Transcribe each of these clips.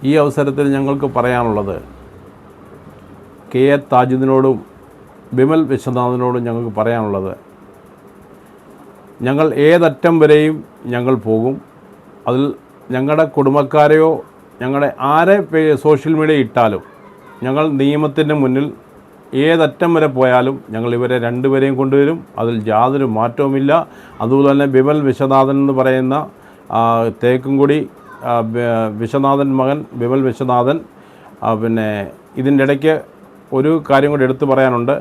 ഈ അവസരത്തിൽ ഞങ്ങൾക്ക് പറയാനുള്ളത് KA താജുദ്ദീനോടും ബിമൽ വിശ്വനാഥനോടും ഞങ്ങൾക്ക് പറയാനുള്ളത്, ഞങ്ങൾ ഏതറ്റം വരെയും ഞങ്ങൾ പോകും. അതിൽ ഞങ്ങളുടെ കുടുംബക്കാരെയോ ഞങ്ങളുടെ ആരെ സോഷ്യൽ മീഡിയ ഇട്ടാലും ഞങ്ങൾ നിയമത്തിൻ്റെ മുന്നിൽ ഏതറ്റം വരെ പോയാലും ഞങ്ങൾ ഇവരെ രണ്ടുപേരെയും കൊണ്ടുവരും. അതിൽ യാതൊരു മാറ്റവുമില്ല. അതുപോലെ തന്നെ ബിമൽ വിശ്വനാഥൻ എന്ന് പറയുന്ന തേക്കുംകുടി വിശ്വനാഥൻ മകൻ ബിമൽ വിശ്വനാഥൻ, പിന്നെ ഇതിൻ്റെ ഇടയ്ക്ക് ഒരു കാര്യം കൂടി എടുത്തു പറയാനുണ്ട്.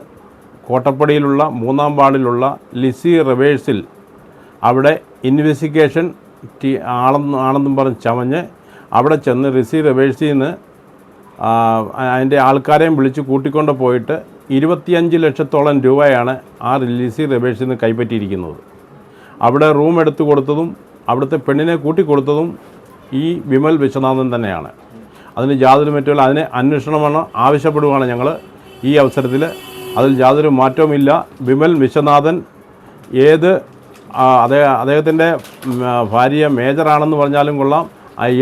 കോട്ടപ്പടിയിലുള്ള 3-ാം വാർഡിലുള്ള ലിസി റിവേഴ്സിൽ അവിടെ ഇൻവെസ്റ്റിഗേഷൻ ആണെന്നും പറഞ്ഞ് ചമഞ്ഞ് അവിടെ ചെന്ന് ലിസി റിവേഴ്സിൽ നിന്ന് അതിൻ്റെ ആൾക്കാരെയും വിളിച്ച് കൂട്ടിക്കൊണ്ട് പോയിട്ട് 25 ലക്ഷത്തോളം രൂപയാണ് ആ ലിസി റിവേഴ്സിൽ നിന്ന് കൈപ്പറ്റിയിരിക്കുന്നത്. അവിടെ റൂം എടുത്തു കൊടുത്തതും അവിടുത്തെ പെണ്ണിനെ കൂട്ടിക്കൊടുത്തതും ഈ ബിമൽ വിശ്വനാഥൻ തന്നെയാണ്. അതിന് യാതൊരു മറ്റുള്ള അതിനെ അന്വേഷണമാണ് ആവശ്യപ്പെടുകയാണ് ഞങ്ങൾ ഈ അവസരത്തിൽ. അതിൽ യാതൊരു മാറ്റവുമില്ല. ബിമൽ വിശ്വനാഥൻ അദ്ദേഹത്തിൻ്റെ ഭാര്യ മേജറാണെന്ന് പറഞ്ഞാലും കൊള്ളാം,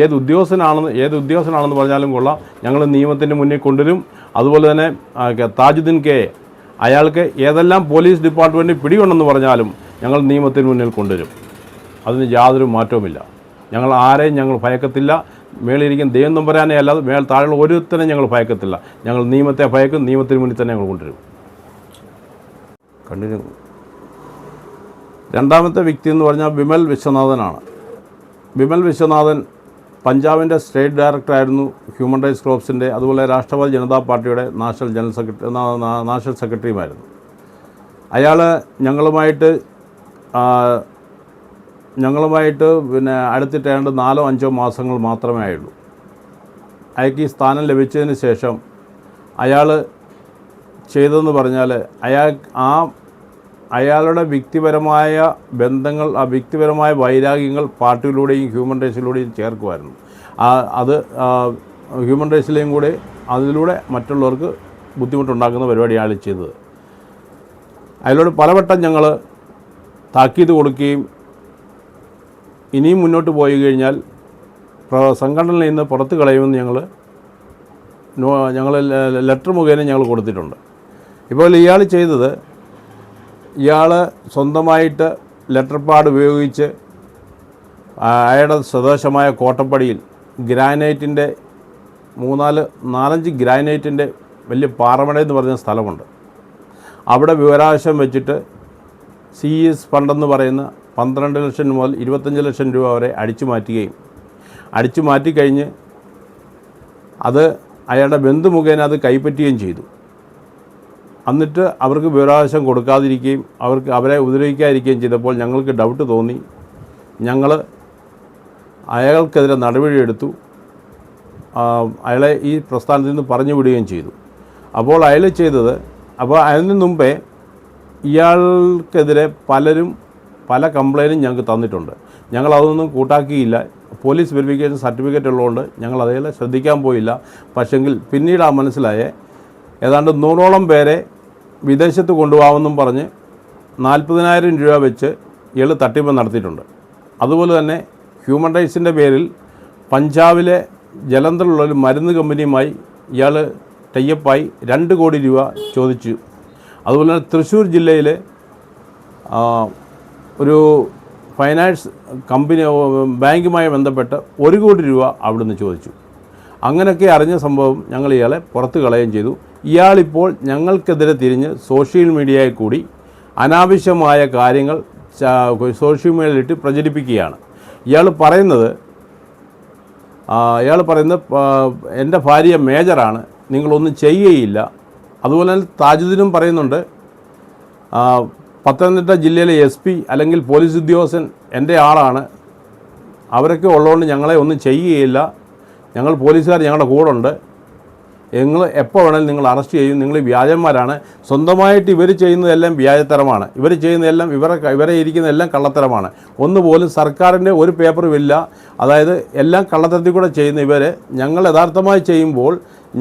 ഏത് ഉദ്യോഗസ്ഥനാണെന്ന് പറഞ്ഞാലും കൊള്ളാം, ഞങ്ങൾ നിയമത്തിൻ്റെ മുന്നിൽ കൊണ്ടുവരും. അതുപോലെ തന്നെ താജുദ്ദീൻ KA അയാൾക്ക് ഏതെല്ലാം പോലീസ് ഡിപ്പാർട്ട്മെൻറ്റിൽ പിടിയുണ്ടെന്ന് പറഞ്ഞാലും ഞങ്ങൾ നിയമത്തിന് മുന്നിൽ കൊണ്ടുവരും. അതിന് യാതൊരു മാറ്റവുമില്ല. ഞങ്ങൾ ആരെയും ഞങ്ങൾ ഭയക്കത്തില്ല. മേളിരിക്കും ദൈവം നമ്പരാനെ അല്ലാതെ താഴെയുള്ള ഒരുത്തരം ഞങ്ങൾ ഭയക്കത്തില്ല. ഞങ്ങൾ നിയമത്തെ ഭയക്കും. നിയമത്തിന് മുന്നിൽ തന്നെ ഞങ്ങൾ കൊണ്ടുവരും. കണ്ടിന്യൂ. രണ്ടാമത്തെ വ്യക്തി എന്ന് പറഞ്ഞാൽ ബിമൽ വിശ്വനാഥനാണ്. ബിമൽ വിശ്വനാഥൻ പഞ്ചാബിൻ്റെ സ്റ്റേറ്റ് ഡയറക്ടറായിരുന്നു ഹ്യൂമൻ റൈറ്റ്സ് ക്രോപ്സിൻ്റെ. അതുപോലെ രാഷ്ട്രവാദി ജനതാ പാർട്ടിയുടെ നാഷണൽ സെക്രട്ടറിയുമായിരുന്നു. അയാൾ ഞങ്ങളുമായിട്ട് പിന്നെ അടുത്തിട്ട് ഏതാണ്ട് 4-5 മാസങ്ങൾ മാത്രമേ ആയുള്ളൂ. അയാൾക്ക് ഈ സ്ഥാനം ലഭിച്ചതിന് ശേഷം അയാൾ ചെയ്തതെന്ന് പറഞ്ഞാൽ അയാളുടെ വ്യക്തിപരമായ ബന്ധങ്ങൾ, ആ വ്യക്തിപരമായ വൈരാഗ്യങ്ങൾ പാർട്ടിയിലൂടെയും ഹ്യൂമൻ റൈറ്റ്സിലൂടെയും ചേർക്കുമായിരുന്നു. അത് ഹ്യൂമൻ റൈറ്റ്സിലെയും കൂടെ അതിലൂടെ മറ്റുള്ളവർക്ക് ബുദ്ധിമുട്ടുണ്ടാക്കുന്ന പരിപാടിയാണ് ചെയ്തത്. അതിലൂടെ പലവട്ടം ഞങ്ങൾ താക്കീത് കൊടുക്കുകയും ഇനിയും മുന്നോട്ട് പോയി കഴിഞ്ഞാൽ സംഘടനയിൽ നിന്ന് പുറത്ത് കളയുമെന്ന് ഞങ്ങൾ ലെറ്റർ മുഖേന ഞങ്ങൾ കൊടുത്തിട്ടുണ്ട്. ഇപ്പോൾ ഇയാൾ ചെയ്തത്, ഇയാൾ സ്വന്തമായിട്ട് ലെറ്റർ പാഡ് ഉപയോഗിച്ച് അയാളുടെ സ്വദേശമായ കോട്ടപ്പടിയിൽ ഗ്രാനൈറ്റിൻ്റെ 4-5 ഗ്രാനൈറ്റിൻ്റെ വലിയ പാറമട എന്ന് പറഞ്ഞ സ്ഥലമുണ്ട്. അവിടെ വിവരാവകാശം വെച്ചിട്ട് CS ഫണ്ടെന്ന് പറയുന്ന 12 ലക്ഷം മുതൽ 25 ലക്ഷം രൂപ വരെ അടിച്ചു മാറ്റിക്കഴിഞ്ഞ് അത് അയാളുടെ ബന്ധു മുഖേന അത് കൈപ്പറ്റുകയും ചെയ്തു. എന്നിട്ട് അവർക്ക് വിവരാവകാശം കൊടുക്കാതിരിക്കുകയും അവരെ ഉപദ്രവിക്കാതിരിക്കുകയും ചെയ്തപ്പോൾ ഞങ്ങൾക്ക് ഡൗട്ട് തോന്നി. ഞങ്ങൾ അയാൾക്കെതിരെ നടപടിയെടുത്തു. അയാളെ ഈ പ്രസ്ഥാനത്തിൽ നിന്ന് പറഞ്ഞു വിടുകയും ചെയ്തു. അപ്പോൾ അതിന് മുമ്പേ ഇയാൾക്കെതിരെ പല കംപ്ലയിൻറ്റും ഞങ്ങൾക്ക് തന്നിട്ടുണ്ട്. ഞങ്ങളതൊന്നും കൂട്ടാക്കിയില്ല. പോലീസ് വെരിഫിക്കേഷൻ സർട്ടിഫിക്കറ്റ് ഉള്ളതുകൊണ്ട് ഞങ്ങൾ അതേപോലെ ശ്രദ്ധിക്കാൻ പോയില്ല. പക്ഷെങ്കിൽ പിന്നീട് മനസ്സിലായ ഏതാണ്ട് 100ഓളം പേരെ വിദേശത്ത് കൊണ്ടുപോകാമെന്നും പറഞ്ഞ് 40,000 രൂപ വെച്ച് ഇയാൾ തട്ടിപ്പ് നടത്തിയിട്ടുണ്ട്. അതുപോലെ തന്നെ ഹ്യൂമൻ റൈറ്റ്സിൻ്റെ പേരിൽ പഞ്ചാബിലെ ജലന്ധറിലുള്ള ഒരു മരുന്ന് കമ്പനിയുമായി ഇയാൾ ടൈപ്പായി 2 കോടി രൂപ ചോദിച്ചു. അതുപോലെ തന്നെ തൃശ്ശൂർ ജില്ലയിൽ ഒരു ഫൈനാൻസ് കമ്പനി ബാങ്കുമായി ബന്ധപ്പെട്ട് 1 കോടി രൂപ അവിടുന്ന് ചോദിച്ചു. അങ്ങനെയൊക്കെ അറിഞ്ഞ സംഭവം ഞങ്ങൾ ഇയാളെ പുറത്ത് കളയുകയും ചെയ്തു. ഇയാളിപ്പോൾ ഞങ്ങൾക്കെതിരെ തിരിഞ്ഞ് സോഷ്യൽ മീഡിയയിൽ കൂടി അനാവശ്യമായ കാര്യങ്ങൾ സോഷ്യൽ മീഡിയയിലിട്ട് പ്രചരിപ്പിക്കുകയാണ്. ഇയാൾ പറയുന്നത് എൻ്റെ ഭാര്യ മേജറാണ്, നിങ്ങളൊന്നും ചെയ്യുകയില്ല. അതുപോലെ തന്നെ താജുദ്ദീനും പറയുന്നുണ്ട്, പത്തനംതിട്ട ജില്ലയിലെ SP അല്ലെങ്കിൽ പോലീസ് ഉദ്യോഗസ്ഥൻ എൻ്റെ ആളാണ്, അവരൊക്കെ ഉള്ളതുകൊണ്ട് ഞങ്ങളെ ഒന്നും ചെയ്യുകയില്ല, ഞങ്ങൾ പോലീസുകാർ ഞങ്ങളുടെ കൂടെ ഉണ്ട്, നിങ്ങൾ എപ്പോൾ വേണമെങ്കിലും നിങ്ങൾ അറസ്റ്റ് ചെയ്യും, നിങ്ങൾ വ്യാജന്മാരാണ്. സ്വന്തമായിട്ട് ഇവർ ചെയ്യുന്നതെല്ലാം വ്യാജത്തരമാണ്, ഇവർ ചെയ്യുന്നതെല്ലാം ഇവരെ ഇരിക്കുന്നതെല്ലാം കള്ളത്തരമാണ്. ഒന്നുപോലും സർക്കാരിൻ്റെ ഒരു പേപ്പറുമില്ല. അതായത് എല്ലാം കള്ളത്തരത്തിൽ കൂടെ ചെയ്യുന്ന ഇവർ ഞങ്ങൾ യഥാർത്ഥമായി ചെയ്യുമ്പോൾ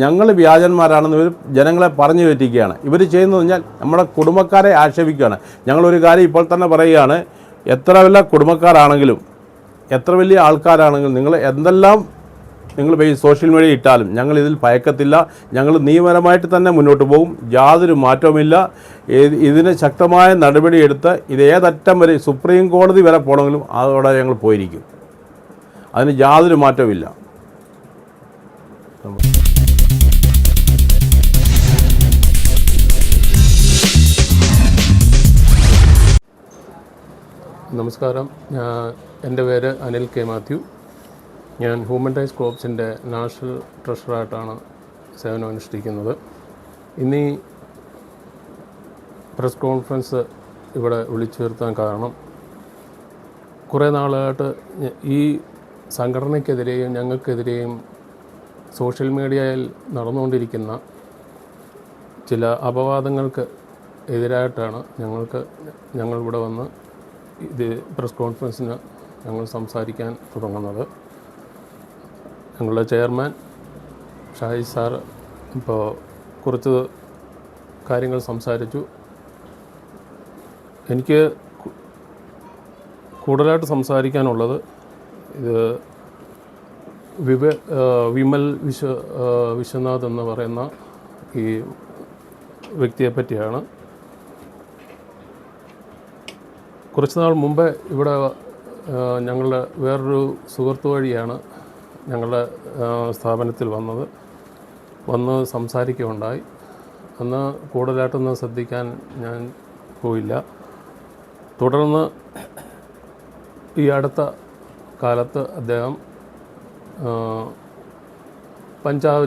ഞങ്ങൾ വ്യാജന്മാരാണെന്ന് ഇവർ ജനങ്ങളെ പറഞ്ഞു പറ്റിക്കുകയാണ്. ഇവർ ചെയ്യുന്നത് പറഞ്ഞാൽ നമ്മുടെ കുടുംബക്കാരെ ആക്ഷേപിക്കുകയാണ്. ഞങ്ങളൊരു കാര്യം ഇപ്പോൾ തന്നെ പറയുകയാണ്, എത്ര വലിയ കുടുംബക്കാരാണെങ്കിലും എത്ര വലിയ ആൾക്കാരാണെങ്കിലും നിങ്ങൾ എന്തെല്ലാം നിങ്ങൾ ഈ സോഷ്യൽ മീഡിയ ഇട്ടാലും ഞങ്ങൾ ഇതിൽ ഭയക്കത്തില്ല. ഞങ്ങൾ നിയമപരമായിട്ട് തന്നെ മുന്നോട്ട് പോകും. യാതൊരു മാറ്റവുമില്ല. ഇതിന് ശക്തമായ നടപടിയെടുത്ത് ഇത് ഏതറ്റം വരെ സുപ്രീം കോടതി വരെ പോകണമെങ്കിലും അതോടെ ഞങ്ങൾ പോയിരിക്കും. അതിന് യാതൊരു മാറ്റവുമില്ല. നമസ്കാരം, എൻ്റെ പേര് അനിൽ കെ മാത്യു. ഞാൻ ഹ്യൂമൻ റൈറ്റ്സ് കോർപ്സിൻ്റെ നാഷണൽ ട്രഷറായിട്ടാണ് സേവനമനുഷ്ഠിക്കുന്നത്. ഇന്നീ പ്രസ് കോൺഫറൻസ് ഇവിടെ വിളിച്ചു വരുത്താൻ കാരണം, കുറേ നാളായിട്ട് ഈ സംഘടനയ്ക്കെതിരെയും ഞങ്ങൾക്കെതിരെയും സോഷ്യൽ മീഡിയയിൽ നടന്നുകൊണ്ടിരിക്കുന്ന ചില അപവാദങ്ങൾക്ക് എതിരായിട്ടാണ് ഞങ്ങളിവിടെ വന്ന് ഇത് പ്രസ് കോൺഫറൻസിന് ഞങ്ങൾ സംസാരിക്കാൻ തുടങ്ങുന്നത്. ഞങ്ങളുടെ ചെയർമാൻ ഷാഹിദ് സാർ ഇപ്പോൾ കുറച്ച് കാര്യങ്ങൾ സംസാരിച്ചു. എനിക്ക് കൂടുതലായിട്ട് സംസാരിക്കാനുള്ളത് ഇത് വിമൽ വിശ്വനാഥ് എന്ന് പറയുന്ന ഈ വ്യക്തിയെ പറ്റിയാണ്. കുറച്ച് നാൾ മുമ്പേ ഇവിടെ ഞങ്ങളുടെ വേറൊരു സുഹൃത്ത് വഴിയാണ് ഞങ്ങളുടെ സ്ഥാപനത്തിൽ വന്ന് സംസാരിക്കുകയുണ്ടായി. അന്ന് കൂടുതലായിട്ടൊന്നും ശ്രദ്ധിക്കാൻ ഞാൻ പോയില്ല. തുടർന്ന് ഈ അടുത്ത കാലത്ത് അദ്ദേഹം പഞ്ചാബ്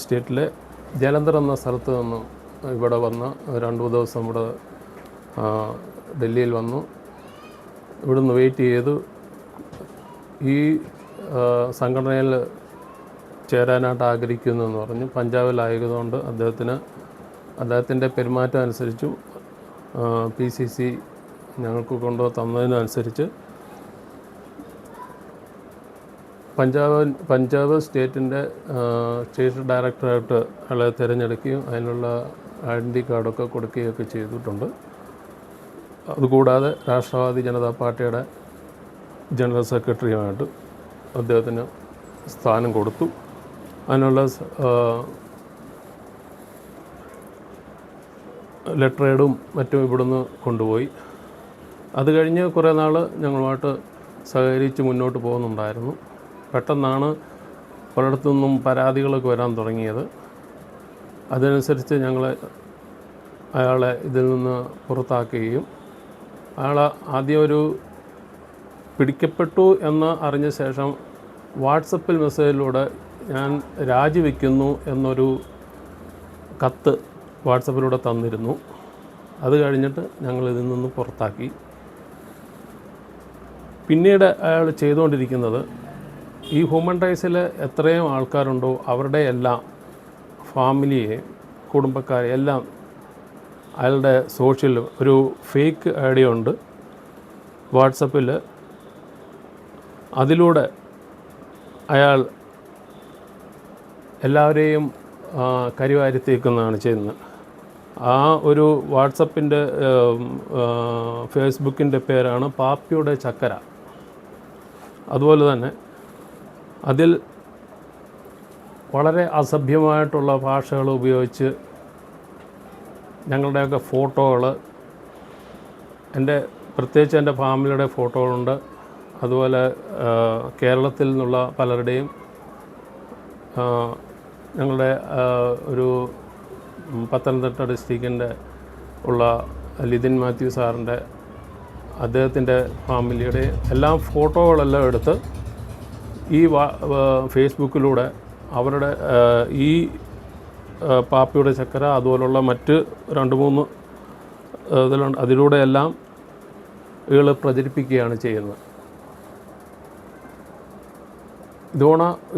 സ്റ്റേറ്റിലെ ജലന്ധർ എന്ന സ്ഥലത്ത് നിന്ന് ഇവിടെ വന്ന് 2 ദിവസം ഇവിടെ ഡൽഹിയിൽ വന്നു. ഇവിടുന്ന് വെയിറ്റ് ചെയ്തു ഈ സംഘടനയിൽ ചേരാനായിട്ട് ആഗ്രഹിക്കുന്നു എന്ന് പറഞ്ഞു. പഞ്ചാബിലായതുകൊണ്ട് അദ്ദേഹത്തിൻ്റെ പെരുമാറ്റം അനുസരിച്ചു PCC ഞങ്ങൾക്ക് തന്നതിനനുസരിച്ച് പഞ്ചാബ് സ്റ്റേറ്റിൻ്റെ സ്റ്റേറ്റ് ഡയറക്ടറായിട്ട് അയാളെ തിരഞ്ഞെടുക്കുകയും അതിനുള്ള ഐഡൻറ്റി കാർഡൊക്കെ കൊടുക്കുകയൊക്കെ ചെയ്തിട്ടുണ്ട്. അതുകൂടാതെ രാഷ്ട്രവാദി ജനതാ പാർട്ടിയുടെ ജനറൽ സെക്രട്ടറിയുമായിട്ട് അദ്ദേഹത്തിന് സ്ഥാനം കൊടുത്തു. അതിനുള്ള ലെറ്ററേഡും മറ്റും ഇവിടുന്ന് കൊണ്ടുപോയി. അത് കഴിഞ്ഞ് കുറേ നാൾ ഞങ്ങളുമായിട്ട് സഹകരിച്ച് മുന്നോട്ട് പോകുന്നുണ്ടായിരുന്നു. പെട്ടെന്നാണ് പലയിടത്തുനിന്നും പരാതികളൊക്കെ വരാൻ തുടങ്ങിയത്. അതനുസരിച്ച് അയാളെ ഇതിൽ നിന്ന് പുറത്താക്കുകയും അയാൾ ആദ്യം പിടിക്കപ്പെട്ടു എന്ന് അറിഞ്ഞ ശേഷം വാട്സപ്പിൽ മെസ്സേജിലൂടെ ഞാൻ രാജിവെക്കുന്നു എന്നൊരു കത്ത് വാട്സപ്പിലൂടെ തന്നിരുന്നു. അത് കഴിഞ്ഞിട്ട് ഞങ്ങളിതിൽ നിന്ന് പുറത്താക്കി. പിന്നീട് അയാൾ ചെയ്തുകൊണ്ടിരിക്കുന്നത് ഈ ഹ്യൂമൻ റൈറ്റ്സിൽ എത്രയും ആൾക്കാരുണ്ടോ അവരുടെ എല്ലാം ഫാമിലിയെ, കുടുംബക്കാരെ എല്ലാം അയാളുടെ ഒരു ഫേക്ക് ഐഡിയ ഉണ്ട് വാട്സപ്പിൽ. അതിലൂടെ അയാൾ എല്ലാവരെയും കരിവാരിത്തേക്കുന്നതാണ് ചെയ്യുന്നത്. ആ ഒരു വാട്സപ്പിൻ്റെ ഫേസ്ബുക്കിൻ്റെ പേരാണ് പാപ്പിയുടെ ചക്കര. അതുപോലെ തന്നെ അതിൽ വളരെ അസഭ്യമായിട്ടുള്ള ഭാഷകൾ ഉപയോഗിച്ച് ഞങ്ങളുടെയൊക്കെ ഫോട്ടോകൾ, പ്രത്യേകിച്ച് എൻ്റെ ഫാമിലിയുടെ ഫോട്ടോകളുണ്ട്. അതുപോലെ കേരളത്തിൽ നിന്നുള്ള പലരുടെയും, ഞങ്ങളുടെ ഒരു പത്തനംതിട്ട ഡിസ്ട്രിക്റ്റിൻ്റെ ഉള്ള ലിതിൻ മാത്യു സാറിൻ്റെ, അദ്ദേഹത്തിൻ്റെ ഫാമിലിയുടെ എല്ലാം ഫോട്ടോകളെല്ലാം എടുത്ത് ഈ ഫേസ്ബുക്കിലൂടെ അവരുടെ ഈ പാപ്പിയുടെ ചക്കര അതുപോലുള്ള മറ്റ് 2-3 ഇതിലുണ്ട്, അതിലൂടെയെല്ലാം ഇയാൾ പ്രചരിപ്പിക്കുകയാണ് ചെയ്യുന്നത്.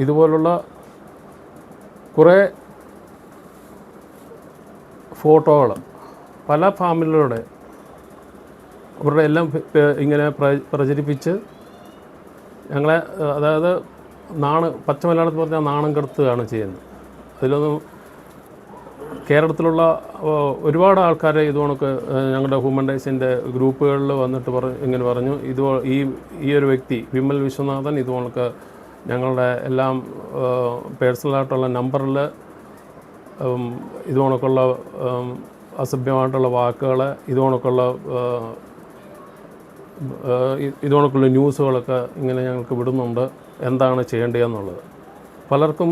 ഇതുപോലുള്ള കുറേ ഫോട്ടോകൾ പല ഫാമിലിയുടെ അവരുടെ എല്ലാം ഇങ്ങനെ പ്രചരിപ്പിച്ച് ഞങ്ങളെ, അതായത് പച്ച മലയാളത്തിൽ പറഞ്ഞാൽ നാണം കെടുത്തുകയാണ് ചെയ്യുന്നത്. അതിലൊന്നും കേരളത്തിലുള്ള ഒരുപാട് ആൾക്കാരെ ഇതുകൊണ്ടൊക്കെ ഞങ്ങളുടെ ഹ്യൂമൻ റൈറ്റ്സിൻ്റെ ഗ്രൂപ്പുകളിൽ വന്നിട്ട് ഇങ്ങനെ പറഞ്ഞു, ഈ ഒരു വ്യക്തി വിമൽ വിശ്വനാഥൻ ഇതുകൊണ്ടൊക്കെ ഞങ്ങളുടെ എല്ലാം പേഴ്സണലായിട്ടുള്ള നമ്പറിൽ ഇതുകൊണക്കുള്ള അസഭ്യമായിട്ടുള്ള വാക്കുകൾ, ഇതുകൊണക്കുള്ള ന്യൂസുകളൊക്കെ ഇങ്ങനെ ഞങ്ങൾക്ക് വിടുന്നുണ്ട്. എന്താണ് ചെയ്യേണ്ടതെന്നുള്ളത്. പലർക്കും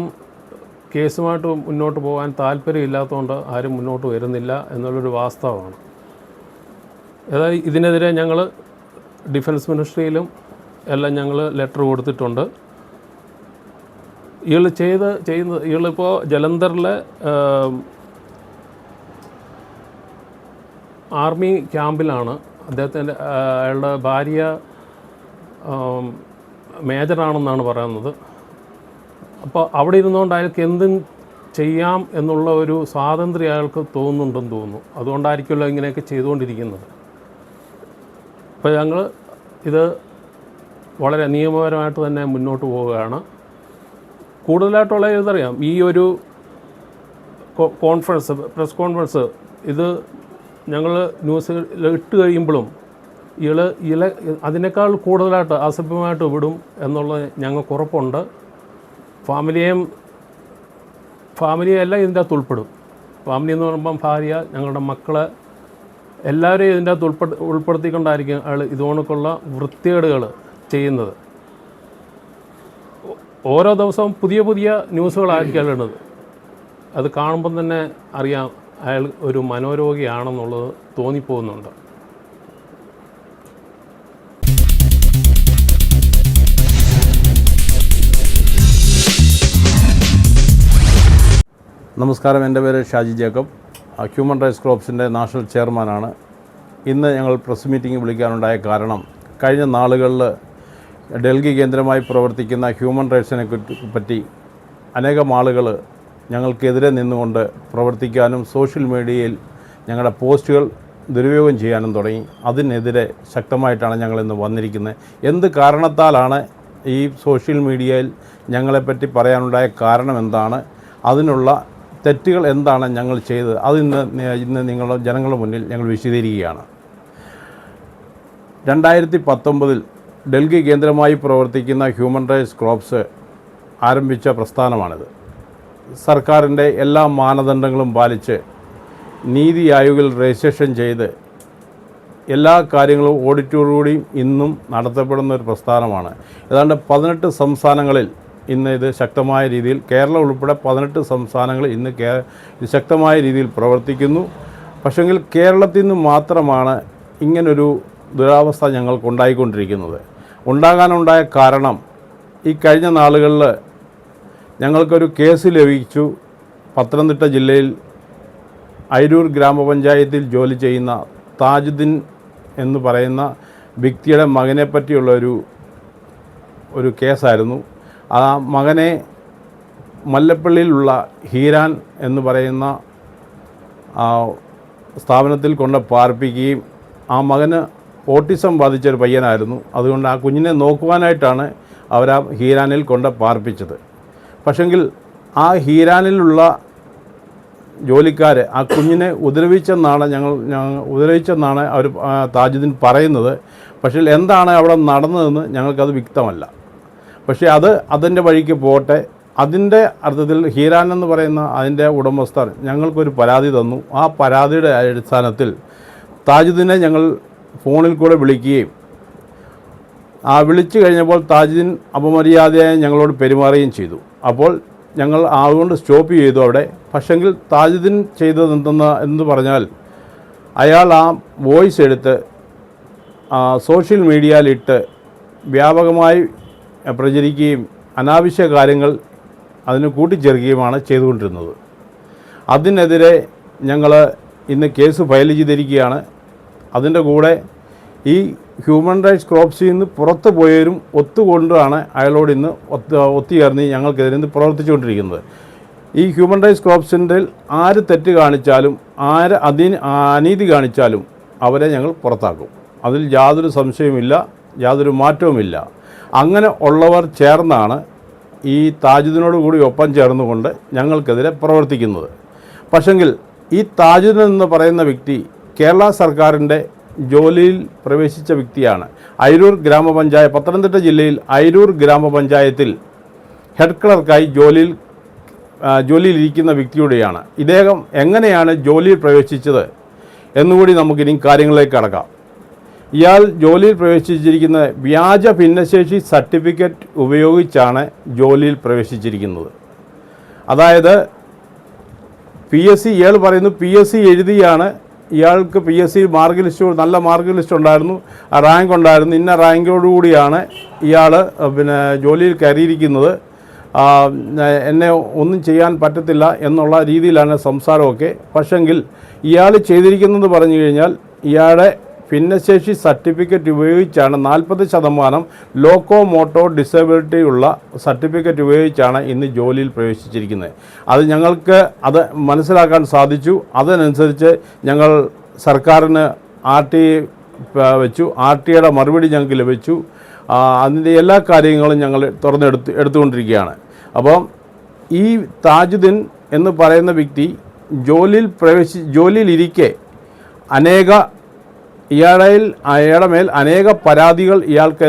കേസുമായിട്ട് മുന്നോട്ട് പോകാൻ താല്പര്യമില്ലാത്തതുകൊണ്ട് ആരും മുന്നോട്ട് വരുന്നില്ല എന്നുള്ളൊരു വാസ്തവമാണ്. അതായത് ഇതിനെതിരെ ഞങ്ങൾ ഡിഫൻസ് മിനിസ്ട്രിയിലും എല്ലാം ഞങ്ങൾ ലെറ്റർ കൊടുത്തിട്ടുണ്ട്. ഇയാളിപ്പോൾ ജലന്ധറിലെ ആർമി ക്യാമ്പിലാണ്. അദ്ദേഹത്തിൻ്റെ അയാളുടെ ഭാര്യ മേജറാണെന്നാണ് പറയുന്നത്. അപ്പോൾ അവിടെ ഇരുന്നുകൊണ്ട് അയാൾക്ക് എന്തും ചെയ്യാം എന്നുള്ള ഒരു സ്വാതന്ത്ര്യം അയാൾക്ക് തോന്നുന്നുണ്ടെന്ന് തോന്നുന്നു. അതുകൊണ്ടായിരിക്കുമല്ലോ ഇങ്ങനെയൊക്കെ ചെയ്തുകൊണ്ടിരിക്കുന്നത്. അപ്പോൾ ഞങ്ങൾ ഇത് വളരെ നിയമപരമായിട്ട് തന്നെ മുന്നോട്ട് പോവുകയാണ്. കൂടുതലായിട്ടുള്ള ഇതറിയാം, ഈ ഒരു പ്രസ് കോൺഫറൻസ് ഇത് ഞങ്ങൾ ന്യൂസിൽ ഇട്ട് കഴിയുമ്പോഴും ഇയാൾ അതിനേക്കാൾ കൂടുതലായിട്ട് അസഭ്യമായിട്ട് വിടും എന്നുള്ളത് ഞങ്ങൾക്ക് ഉറപ്പുണ്ട്. ഫാമിലിയെ എല്ലാം ഇതിൻ്റെ അകത്ത് ഉൾപ്പെടും. ഫാമിലി എന്ന് പറയുമ്പം ഭാര്യ, ഞങ്ങളുടെ മക്കളെ എല്ലാവരെയും ഇതിൻ്റെ അകത്ത് ഉൾപ്പെടുത്തിക്കൊണ്ടായിരിക്കും അയാൾ ഇതുകൊണ്ടുള്ള വൃത്തികേടുകൾ ചെയ്യുന്നത്. ഓരോ ദിവസവും പുതിയ പുതിയ ന്യൂസുകളായിരിക്കും അയാളുള്ളത്. അത് കാണുമ്പം തന്നെ അറിയാം അയാൾ ഒരു മനോരോഗിയാണെന്നുള്ളത് തോന്നിപ്പോകുന്നുണ്ട്. നമസ്കാരം, എൻ്റെ പേര് ഷാജി ജേക്കബ്, ഹ്യൂമൻ റൈറ്റ്സ് ക്രോപ്സിൻ്റെ നാഷണൽ ചെയർമാനാണ്. ഇന്ന് ഞങ്ങൾ പ്രസ് മീറ്റിംഗ് വിളിക്കാനുണ്ടായ കാരണം, കഴിഞ്ഞ നാളുകളിൽ ഡൽഹി കേന്ദ്രമായി പ്രവർത്തിക്കുന്ന ഹ്യൂമൻ റൈറ്റ്സിനെ പറ്റി അനേകം ആളുകൾ ഞങ്ങൾക്കെതിരെ നിന്നുകൊണ്ട് പ്രവർത്തിക്കാനും സോഷ്യൽ മീഡിയയിൽ ഞങ്ങളുടെ പോസ്റ്റുകൾ ദുരുപയോഗം ചെയ്യാനും തുടങ്ങി. അതിനെതിരെ ശക്തമായിട്ടാണ് ഞങ്ങളിന്ന് വന്നിരിക്കുന്നത്. എന്ത് കാരണത്താലാണ് ഈ സോഷ്യൽ മീഡിയയിൽ ഞങ്ങളെപ്പറ്റി പറയാനുണ്ടായ കാരണം എന്താണ്, അതിനുള്ള തെറ്റുകൾ എന്താണ് ഞങ്ങൾ ചെയ്തത്, ഇന്ന് നിങ്ങളുടെ ജനങ്ങളുടെ മുന്നിൽ ഞങ്ങൾ വിശദീകരിക്കുകയാണ്. 2019 ഡൽഹി കേന്ദ്രമായി പ്രവർത്തിക്കുന്ന ഹ്യൂമൻ റൈറ്റ്സ് ക്രോപ്സ് ആരംഭിച്ച പ്രസ്ഥാനമാണിത്. സർക്കാരിൻ്റെ എല്ലാ മാനദണ്ഡങ്ങളും പാലിച്ച് നീതി ആയോഗിൽ രജിസ്ട്രേഷൻ ചെയ്ത് എല്ലാ കാര്യങ്ങളും ഓഡിറ്റോടുകൂടിയും ഇന്നും നടത്തപ്പെടുന്ന ഒരു പ്രസ്ഥാനമാണ്. ഏതാണ്ട് 18 സംസ്ഥാനങ്ങളിൽ ഇന്ന് ഇത് ശക്തമായ രീതിയിൽ, കേരളം ഉൾപ്പെടെ 18 സംസ്ഥാനങ്ങളിൽ ഇന്ന് ഇത് ശക്തമായ രീതിയിൽ പ്രവർത്തിക്കുന്നു. പക്ഷെങ്കിൽ കേരളത്തിൽ നിന്ന് മാത്രമാണ് ഇങ്ങനൊരു ദുരവസ്ഥ ഞങ്ങൾക്കുണ്ടായിക്കൊണ്ടിരിക്കുന്നത്. ഉണ്ടാകാനുണ്ടായ കാരണം, ഈ കഴിഞ്ഞ നാളുകളിൽ ഞങ്ങൾക്കൊരു കേസ് ലഭിച്ചു. പത്തനംതിട്ട ജില്ലയിൽ അയിരൂർ ഗ്രാമപഞ്ചായത്തിൽ ജോലി ചെയ്യുന്ന താജുദ്ദീൻ എന്ന് പറയുന്ന വ്യക്തിയുടെ മകനെ പറ്റിയുള്ള ഒരു കേസായിരുന്നു. ആ മകനെ മല്ലപ്പള്ളിയിലുള്ള ഹീരാൻ എന്ന് പറയുന്ന സ്ഥാപനത്തിൽ കൊണ്ട് പാർപ്പിക്കുകയും, ആ മകന് ഓട്ടിസം ബാധിച്ചൊരു പയ്യനായിരുന്നു. അതുകൊണ്ട് ആ കുഞ്ഞിനെ നോക്കുവാനായിട്ടാണ് അവർ ആ ഹീരാനിൽ കൊണ്ട് പാർപ്പിച്ചത്. പക്ഷെങ്കിൽ ആ ഹീരാനിലുള്ള ജോലിക്കാർ ആ കുഞ്ഞിനെ ഉപദ്രവിച്ചെന്നാണ് അവർ താജുദ്ദീൻ പറയുന്നത്. പക്ഷേ എന്താണ് അവിടെ നടന്നതെന്ന് ഞങ്ങൾക്കത് വ്യക്തമല്ല. പക്ഷേ അതിൻ്റെ വഴിക്ക് പോട്ടെ. അതിൻ്റെ അർത്ഥത്തിൽ ഹീരാൻ എന്ന് പറയുന്ന അതിൻ്റെ ഉടമസ്ഥർ ഞങ്ങൾക്കൊരു പരാതി തന്നു. ആ പരാതിയുടെ അടിസ്ഥാനത്തിൽ താജുദ്ദീനെ ഞങ്ങൾ ഫോണിൽ കൂടെ വിളിക്കുകയും, വിളിച്ചു കഴിഞ്ഞപ്പോൾ താജുദ്ദീൻ അപമര്യാദയായി ഞങ്ങളോട് പെരുമാറുകയും ചെയ്തു. അപ്പോൾ ഞങ്ങൾ അതുകൊണ്ട് സ്റ്റോപ്പ് ചെയ്തു അവിടെ. പക്ഷെങ്കിൽ താജുദ്ദീൻ ചെയ്തതെന്ന് പറഞ്ഞാൽ, അയാൾ ആ വോയിസ് എടുത്ത് സോഷ്യൽ മീഡിയയിലിട്ട് വ്യാപകമായി പ്രചരിക്കുകയും അനാവശ്യ കാര്യങ്ങൾ അതിന് കൂട്ടിച്ചേർക്കുകയുമാണ് ചെയ്തുകൊണ്ടിരുന്നത്. അതിനെതിരെ ഞങ്ങൾ ഇന്ന് കേസ് ഫയൽ ചെയ്തിരിക്കുകയാണ്. അതിൻ്റെ കൂടെ ഈ ഹ്യൂമൻ റൈറ്റ്സ് ക്രോപ്സിൽ നിന്ന് പുറത്തു പോയവരും ഒത്തുകൊണ്ടാണ് അയാളോട് ഇന്ന് ഒത്തുചേർന്ന് ഞങ്ങൾക്കെതിരെ ഇന്ന് പ്രവർത്തിച്ചുകൊണ്ടിരിക്കുന്നത്. ഈ ഹ്യൂമൻ റൈറ്റ്സ് ക്രോപ്സിൻ്റെ ആര് തെറ്റ് കാണിച്ചാലും, ആര് അനീതി കാണിച്ചാലും അവരെ ഞങ്ങൾ പുറത്താക്കും. അതിൽ യാതൊരു സംശയവുമില്ല, യാതൊരു മാറ്റവുമില്ല. അങ്ങനെ ഉള്ളവർ ചേർന്നാണ് ഈ താജുദ്ദീനോട് കൂടി ഒപ്പം ചേർന്നുകൊണ്ട് ഞങ്ങൾക്കെതിരെ പ്രവർത്തിക്കുന്നത്. പക്ഷെങ്കിൽ ഈ താജുദ്ദീൻ എന്ന് പറയുന്ന വ്യക്തി കേരള സർക്കാരിൻ്റെ ജോലിയിൽ പ്രവേശിച്ച വ്യക്തിയാണ്. പത്തനംതിട്ട ജില്ലയിൽ അയിരൂർ ഗ്രാമപഞ്ചായത്തിൽ ഹെഡ് ക്ലർക്കായി ജോലിയിലിരിക്കുന്ന വ്യക്തിയുടെയാണ്. ഇദ്ദേഹം എങ്ങനെയാണ് ജോലിയിൽ പ്രവേശിച്ചത് എന്നുകൂടി നമുക്കിനി കാര്യങ്ങളിലേക്ക് കടക്കാം. ഇയാൾ ജോലിയിൽ പ്രവേശിച്ചിരിക്കുന്നത് വ്യാജ ഭിന്നശേഷി സർട്ടിഫിക്കറ്റ് ഉപയോഗിച്ചാണ് ജോലിയിൽ പ്രവേശിച്ചിരിക്കുന്നത്. അതായത് ഇയാൾ പറയുന്നു PSC എഴുതിയാണ്. ഇയാൾക്ക് PSC മാർക്ക് ലിസ്റ്റ്, നല്ല മാർക്ക് ലിസ്റ്റ് ഉണ്ടായിരുന്നു, റാങ്ക് ഉണ്ടായിരുന്നു, ഇന്ന റാങ്കോടുകൂടിയാണ് ഇയാൾ ജോലിയിൽ കയറിയിരിക്കുന്നത്, എന്നെ ഒന്നും ചെയ്യാൻ പറ്റത്തില്ല എന്നുള്ള രീതിയിലാണ് സംസാരമൊക്കെ. പക്ഷെങ്കിൽ ഇയാൾ ചെയ്തിരിക്കുന്നത് പറഞ്ഞു കഴിഞ്ഞാൽ ഇയാളുടെ ഭിന്നശേഷി സർട്ടിഫിക്കറ്റ് ഉപയോഗിച്ചാണ് 40% ലോക്കോമോട്ടോ ഡിസബിലിറ്റി ഉള്ള സർട്ടിഫിക്കറ്റ് ഉപയോഗിച്ചാണ് ഇന്ന് ജോലിയിൽ പ്രവേശിച്ചിരിക്കുന്നത്. അത് ഞങ്ങൾക്ക് അത് മനസ്സിലാക്കാൻ സാധിച്ചു. അതനുസരിച്ച് ഞങ്ങൾ സർക്കാരിന് RT വെച്ചു. RTയുടെ മറുപടി ഞങ്ങൾക്ക് ലഭിച്ചു. അതിൻ്റെ എല്ലാ കാര്യങ്ങളും ഞങ്ങൾ എടുത്തുകൊണ്ടിരിക്കുകയാണ്. അപ്പം ഈ താജുദ്ദീൻ എന്ന് പറയുന്ന വ്യക്തി ജോലിയിലിരിക്കെ ഇയാളുടെ മേൽ അനേക പരാതികൾ ഇയാൾക്ക്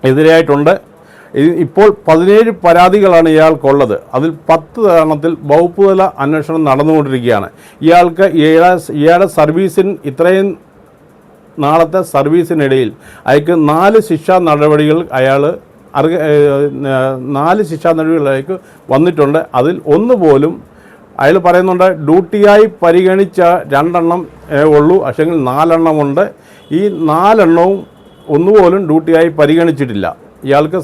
എതിരായിട്ടുണ്ട്. ഇപ്പോൾ 17 പരാതികളാണ് ഇയാൾക്കുള്ളത്. അതിൽ 10 എണ്ണത്തിൽ വകുപ്പ് തല അന്വേഷണം നടന്നുകൊണ്ടിരിക്കുകയാണ്. ഇയാളുടെ ഇത്രയും നാളത്തെ സർവീസിനിടയിൽ അയാൾക്ക് 4 ശിക്ഷാ നടപടികൾ അയാൾക്ക് വന്നിട്ടുണ്ട്. അതിൽ ഒന്ന് പോലും അയാൾ പറയുന്നുണ്ട് ഡ്യൂട്ടിയായി പരിഗണിച്ച 2 എണ്ണം ഉള്ളൂ, പക്ഷേങ്കിൽ 4 എണ്ണമുണ്ട്. ഈ 4 എണ്ണവും ഒന്നുപോലും ഡ്യൂട്ടിയായി പരിഗണിച്ചിട്ടില്ല. ഇയാൾക്ക്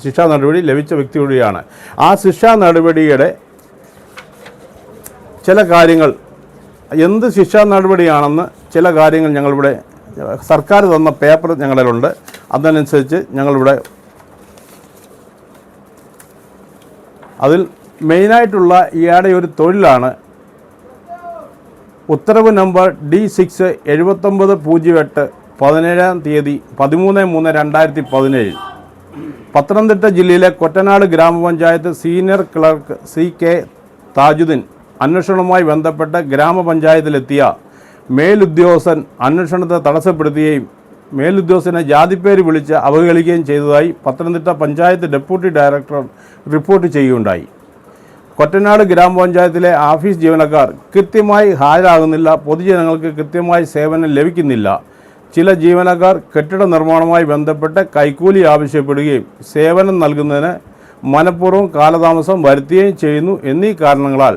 ശിക്ഷാ നടപടി ലഭിച്ച വ്യക്തി കൂടിയാണ്. ആ ശിക്ഷാ നടപടിയുടെ ചില കാര്യങ്ങൾ, എന്ത് ശിക്ഷാ നടപടിയാണെന്ന് ചില കാര്യങ്ങൾ ഞങ്ങളിവിടെ സർക്കാർ തന്ന പേപ്പർ ഞങ്ങളിലുണ്ട്. അതനുസരിച്ച് ഞങ്ങളിവിടെ അതിൽ മെയിനായിട്ടുള്ള ഇയാളുടെ ഒരു തൊഴിലാണ് ഉത്തരവ് നമ്പർ D6 7908 17-ാം തീയതി 13/3/2017 പത്തനംതിട്ട ജില്ലയിലെ കൊറ്റനാട് ഗ്രാമപഞ്ചായത്ത് സീനിയർ ക്ലർക്ക് CK താജുദ്ദീൻ അന്വേഷണവുമായി ബന്ധപ്പെട്ട് ഗ്രാമപഞ്ചായത്തിലെത്തിയ മേലുദ്യോഗസ്ഥൻ അന്വേഷണത്തെ തടസ്സപ്പെടുത്തുകയും മേലുദ്യോഗസ്ഥനെ ജാതിപ്പേര് വിളിച്ച് അവഹേളിക്കുകയും ചെയ്തതായി Pathanamthitta panchayat deputy director report ചെയ്യുകയുണ്ടായി. കൊറ്റനാട് ഗ്രാമപഞ്ചായത്തിലെ ഓഫീസ് ജീവനക്കാർ കൃത്യമായി ഹാജരാകുന്നില്ല, പൊതുജനങ്ങൾക്ക് കൃത്യമായി സേവനം ലഭിക്കുന്നില്ല. ചില ജീവനക്കാർ കെട്ടിട നിർമ്മാണവുമായി ബന്ധപ്പെട്ട് കൈക്കൂലി ആവശ്യപ്പെടുകയും സേവനം നൽകുന്നതിന് മനഃപൂർവ്വം കാലതാമസം വരുത്തുകയും ചെയ്യുന്നു. എന്നീ കാരണങ്ങളാൽ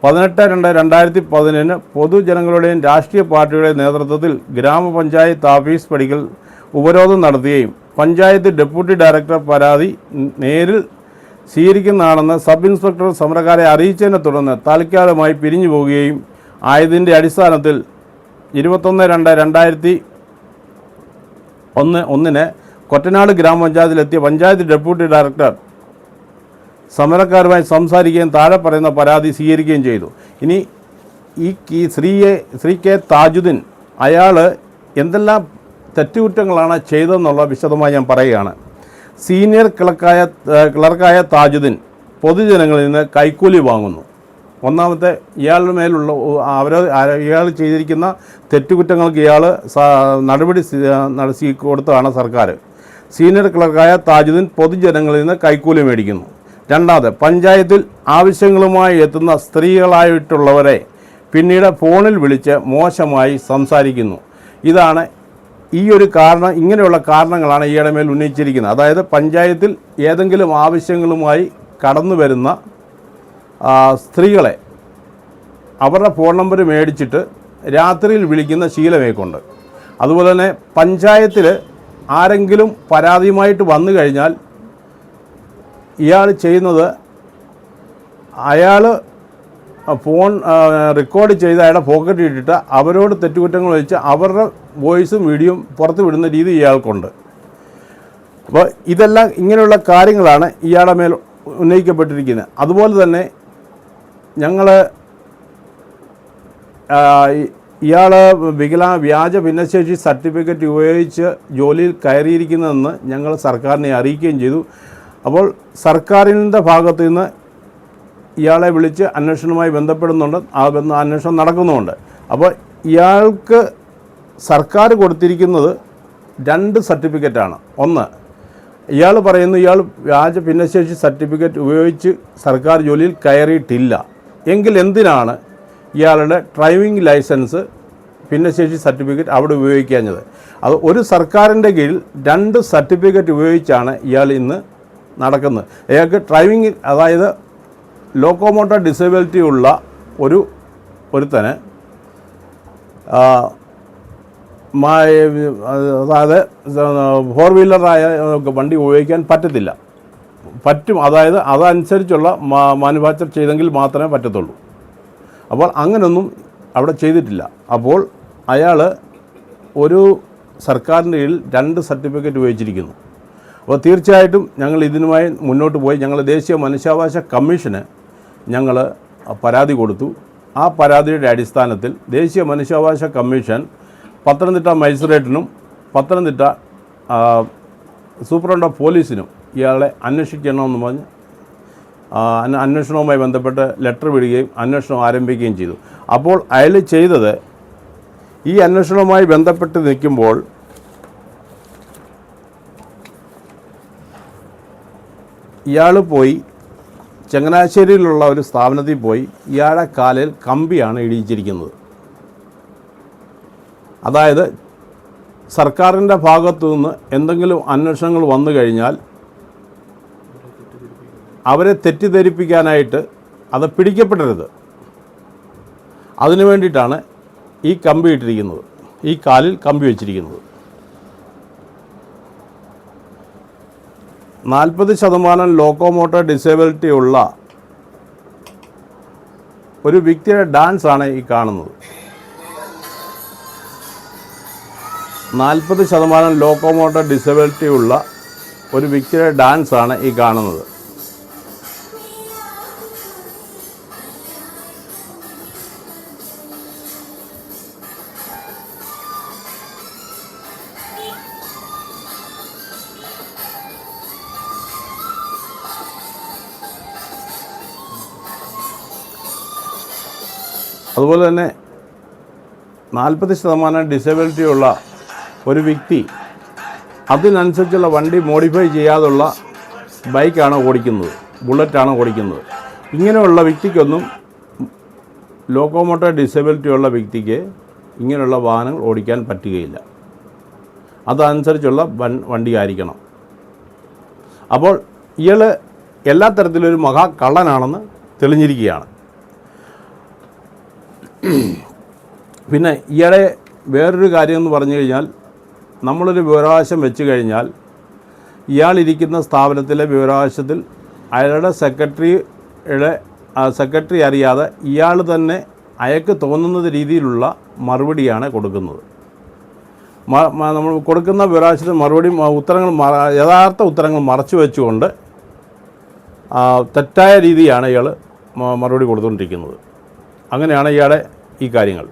18/2/2017 പൊതുജനങ്ങളുടെയും രാഷ്ട്രീയ പാർട്ടിയുടെയും നേതൃത്വത്തിൽ ഗ്രാമപഞ്ചായത്ത് ഓഫീസ് പടിക്കൽ ഉപരോധം നടത്തുകയും പഞ്ചായത്ത് ഡെപ്യൂട്ടി ഡയറക്ടർ പരാതി നേരിൽ സ്വീകരിക്കുന്നതാണെന്ന് സബ് ഇൻസ്പെക്ടർ സമരക്കാരെ അറിയിച്ചതിനെ തുടർന്ന് താൽക്കാലികമായി പിരിഞ്ഞു പോവുകയും ആയതിൻ്റെ അടിസ്ഥാനത്തിൽ 21/2/2001 കൊറ്റനാട് ഗ്രാമപഞ്ചായത്തിലെത്തിയ പഞ്ചായത്ത് ഡെപ്യൂട്ടി ഡയറക്ടർ സമരക്കാരുമായി സംസാരിക്കുകയും താഴെ പറയുന്ന പരാതി സ്വീകരിക്കുകയും ചെയ്തു. ഇനി ശ്രീ കെ താജുദ്ദീൻ അയാൾ എന്തെല്ലാം തെറ്റുകുറ്റങ്ങളാണ് ചെയ്തതെന്നുള്ള വിശദമായി ഞാൻ പറയുകയാണ്. സീനിയർ ക്ലർക്കായ താജുദ്ദീൻ പൊതുജനങ്ങളിൽ നിന്ന് കൈക്കൂലി വാങ്ങുന്നു. ഒന്നാമത്തെ ഇയാളുടെ മേലുള്ള ഇയാൾ ചെയ്തിരിക്കുന്ന തെറ്റുകുറ്റങ്ങൾക്ക് ഇയാൾ നടപടി കൊടുത്തതാണ് സർക്കാർ. സീനിയർ ക്ലർക്കായ താജുദ്ദീൻ പൊതുജനങ്ങളിൽ നിന്ന് കൈക്കൂലി മേടിക്കുന്നു. രണ്ടാമത്, പഞ്ചായത്തിൽ ആവശ്യങ്ങളുമായി എത്തുന്ന സ്ത്രീകളായിട്ടുള്ളവരെ പിന്നീട് ഫോണിൽ വിളിച്ച് മോശമായി സംസാരിക്കുന്നു. ഇതാണ് ഈ ഒരു കാരണം. ഇങ്ങനെയുള്ള കാരണങ്ങളാണ് ഇയാളുടെ മേൽ ഉന്നയിച്ചിരിക്കുന്നത്. അതായത് പഞ്ചായത്തിൽ ഏതെങ്കിലും ആവശ്യങ്ങളുമായി കടന്നു വരുന്ന സ്ത്രീകളെ അവരുടെ ഫോൺ നമ്പർ മേടിച്ചിട്ട് രാത്രിയിൽ വിളിക്കുന്ന ശീലമേക്കുണ്ട്. അതുപോലെ തന്നെ പഞ്ചായത്തിൽ ആരെങ്കിലും പരാതിയുമായിട്ട് വന്നു കഴിഞ്ഞാൽ ഇയാൾ ചെയ്യുന്നത് അയാൾ ഫോൺ റെക്കോർഡ് ചെയ്ത് അയാളുടെ പോക്കറ്റിൽ ഇട്ടിട്ട് അവരോട് തെറ്റുകുറ്റങ്ങൾ വെച്ച് അവരുടെ വോയിസും വീഡിയോയും പുറത്ത് വിടുന്ന രീതി ഇയാൾക്കുണ്ട്. അപ്പോൾ ഇതെല്ലാം ഇങ്ങനെയുള്ള കാര്യങ്ങളാണ് ഇയാളുടെ മേൽ ഉന്നയിക്കപ്പെട്ടിരിക്കുന്നത്. അതുപോലെ തന്നെ ഇയാൾ വ്യാജ ഭിന്നശേഷി സർട്ടിഫിക്കറ്റ് ഉപയോഗിച്ച് ജോലിയിൽ കയറിയിരിക്കുന്നതെന്ന് ഞങ്ങൾ സർക്കാരിനെ അറിയിക്കുകയും ചെയ്തു. അപ്പോൾ സർക്കാരിൻ്റെ ഭാഗത്തു നിന്ന് ഇയാളെ വിളിച്ച് അന്വേഷണവുമായി ബന്ധപ്പെടുന്നുണ്ട്, അന്വേഷണം നടക്കുന്നുമുണ്ട്. അപ്പോൾ ഇയാൾക്ക് സർക്കാർ കൊടുത്തിരിക്കുന്നത് 2 സർട്ടിഫിക്കറ്റാണ്. ഒന്ന്, ഇയാൾ പറയുന്നു ഇയാൾ വ്യാജ ഭിന്നശേഷി സർട്ടിഫിക്കറ്റ് ഉപയോഗിച്ച് സർക്കാർ ജോലിയിൽ കയറിയിട്ടില്ല. എങ്കിൽ എന്തിനാണ് ഇയാളുടെ ഡ്രൈവിംഗ് ലൈസൻസ് ഭിന്നശേഷി സർട്ടിഫിക്കറ്റ് അവിടെ ഉപയോഗിക്കാഞ്ഞത്? അത് ഒരു സർക്കാരിൻ്റെ കീഴിൽ 2 സർട്ടിഫിക്കറ്റ് ഉപയോഗിച്ചാണ് ഇയാൾ ഇന്ന് നടക്കുന്നത്. അയാൾക്ക് ഡ്രൈവിംഗ്, അതായത് ലോക്കോമോട്ടർ ഡിസബിലിറ്റി ഉള്ള ഒരുത്തന് അതായത് 4 വീലറായ വണ്ടി ഉപയോഗിക്കാൻ പറ്റത്തില്ല. പറ്റും, അതായത് അതനുസരിച്ചുള്ള മാനുഫാക്ചർ ചെയ്തെങ്കിൽ മാത്രമേ പറ്റത്തുള്ളൂ. അപ്പോൾ അങ്ങനൊന്നും അവിടെ ചെയ്തിട്ടില്ല. അപ്പോൾ അയാൾ ഒരു സർക്കാരിൻ്റെ കീഴിൽ 2 സർട്ടിഫിക്കറ്റ് ഉപയോഗിച്ചിരിക്കുന്നു. അപ്പോൾ തീർച്ചയായിട്ടും ഞങ്ങൾ ഇതിനുമായി മുന്നോട്ട് പോയി ഞങ്ങൾ ദേശീയ മനുഷ്യാവകാശ കമ്മീഷന് ഞങ്ങൾ പരാതി കൊടുത്തു. ആ പരാതിയുടെ അടിസ്ഥാനത്തിൽ ദേശീയ മനുഷ്യാവകാശ കമ്മീഷൻ പത്തനംതിട്ട മജിസ്ട്രേറ്റിനും പത്തനംതിട്ട സൂപ്രണ്ട് ഓഫ് പോലീസിനും ഇയാളെ അന്വേഷിക്കണമെന്ന് പറഞ്ഞ് അന്വേഷണവുമായി ബന്ധപ്പെട്ട് ലെറ്റർ വിടുകയും അന്വേഷണം ആരംഭിക്കുകയും ചെയ്തു. അപ്പോൾ അയാൾ ചെയ്തത്, ഈ അന്വേഷണവുമായി ബന്ധപ്പെട്ട് നിൽക്കുമ്പോൾ ഇയാൾ പോയി ചങ്ങനാശ്ശേരിയിലുള്ള ഒരു സ്ഥാപനത്തിൽ പോയി ഇയാളുടെ കാലിൽ കമ്പിയാണ് ഇടിയിച്ചിരിക്കുന്നത്. അതായത് സർക്കാരിൻ്റെ ഭാഗത്തു നിന്ന് എന്തെങ്കിലും അന്വേഷണങ്ങൾ വന്നു കഴിഞ്ഞാൽ അവരെ തെറ്റിദ്ധരിപ്പിക്കാനായിട്ട് അത് പിടിക്കപ്പെടരുത്, അതിനു വേണ്ടിയിട്ടാണ് ഈ കമ്പി ഇട്ടിരിക്കുന്നത്, ഈ കാലിൽ കമ്പി വെച്ചിരിക്കുന്നത്. 40% ലോക്കോമോട്ടർ ഡിസേബിലിറ്റി ഉള്ള ഒരു വ്യക്തിയുടെ ഡാൻസാണ് ഈ കാണുന്നത്. 40% ലോക്കോമോട്ടർ ഡിസബിലിറ്റി ഉള്ള ഒരു വ്യക്തിയുടെ ഡാൻസാണ് ഈ കാണുന്നത്. അതുപോലെ തന്നെ 40% ഡിസബിലിറ്റി ഉള്ള ഒരു വ്യക്തി അതിനനുസരിച്ചുള്ള വണ്ടി മോഡിഫൈ ചെയ്യാതുള്ള ബൈക്കാണ് ഓടിക്കുന്നത്, ബുള്ളറ്റാണ് ഓടിക്കുന്നത്. ഇങ്ങനെയുള്ള വ്യക്തിക്കൊന്നും, ലോക്കോമോട്ടർ ഡിസബിലിറ്റി ഉള്ള വ്യക്തിക്ക് ഇങ്ങനെയുള്ള വാഹനങ്ങൾ ഓടിക്കാൻ പറ്റുകയില്ല. അതനുസരിച്ചുള്ള വണ്ടി ആയിരിക്കണം. അപ്പോൾ ഇയാൾ എല്ലാ തരത്തിലൊരു മഹാകള്ളനാണെന്ന് തെളിഞ്ഞിരിക്കുകയാണ്. പിന്നെ ഇയാളെ വേറൊരു കാര്യം എന്ന് പറഞ്ഞു കഴിഞ്ഞാൽ, നമ്മളൊരു വിവരാവകാശം വെച്ച് കഴിഞ്ഞാൽ ഇയാളിരിക്കുന്ന സ്ഥാപനത്തിലെ വിവരാവകാശത്തിൽ അയാളുടെ സെക്രട്ടറി അറിയാതെ ഇയാൾ തന്നെ അയാൾക്ക് തോന്നുന്ന രീതിയിലുള്ള മറുപടിയാണ് കൊടുക്കുന്നത്. നമ്മൾ കൊടുക്കുന്ന വിവരാവകാശത്തിൽ യഥാർത്ഥ ഉത്തരങ്ങൾ മറച്ചു വെച്ചുകൊണ്ട് തെറ്റായ രീതിയാണ് ഇയാൾ മറുപടി കൊടുത്തുകൊണ്ടിരിക്കുന്നത്. അങ്ങനെയാണ് ഇയാളുടെ ഈ കാര്യങ്ങൾ.